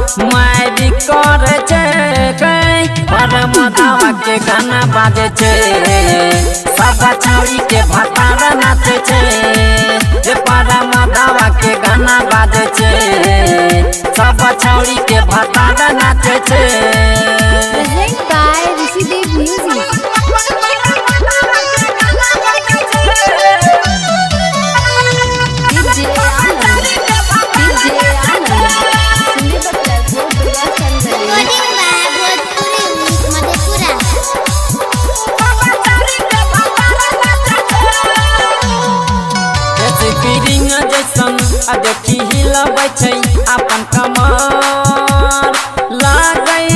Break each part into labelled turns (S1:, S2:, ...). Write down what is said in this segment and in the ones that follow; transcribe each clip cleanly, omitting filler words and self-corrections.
S1: मारी करे छे परमदावा के गाना बाजे छे सब छौरी के भतार नाचे छे परमदावा के गाना बाजे छे सब छौरी के भतार नाचे छे।
S2: Present by Rishidev Music.
S1: देखी हिलबै छै अपन कमर लागै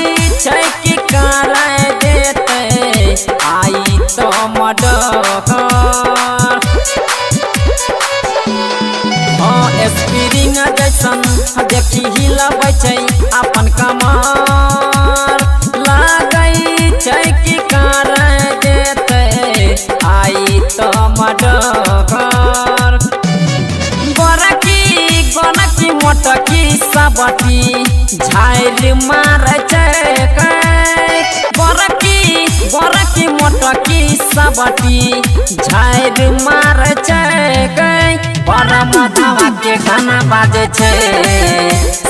S1: छै कि कराय देते आई तो मडर स्प्रिंग जैसन देखी हिलबै छै अपन कमर लागै छै कि कराय देते आई तो मडर गनकी मोटकी सबटी झाइर मार बरकी मोटकी सबटी झाइर मार परमदावा के गाना बाजे छे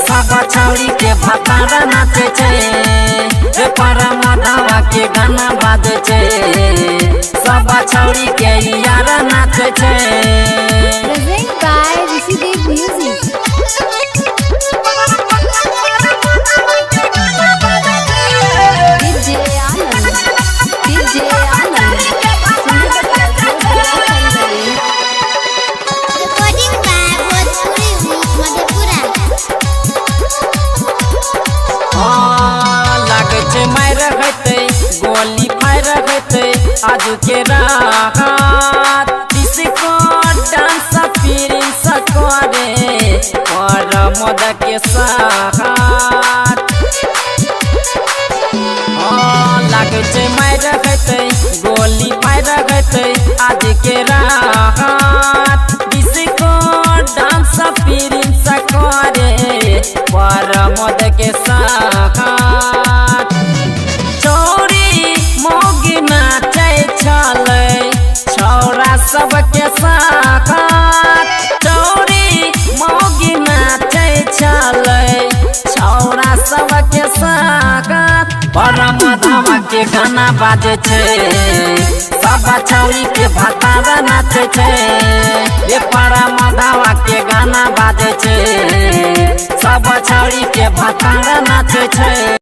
S1: सब छौरी के भतार नाचे छे परमदावा के गाना बाजे छे सब छौरी के यार नाचे छे।
S2: Present by Rishidev Music.
S1: गोली फायर आज के रात डिस्को डांस प्रिंस करे परमद के साथ लागे छे मार गोली फायर आज के रात डिस्को डांस प्रिंस करे परमद के साथ छौरा सबके साथ चौरी मौगी नाचे छले छौरा सबके साथ परमदावा के गाना बाजे छे सब छौरी के भतार नाचे छे परमदावा के गाना बाजे छे सब छौरी के भतार नाचे छे।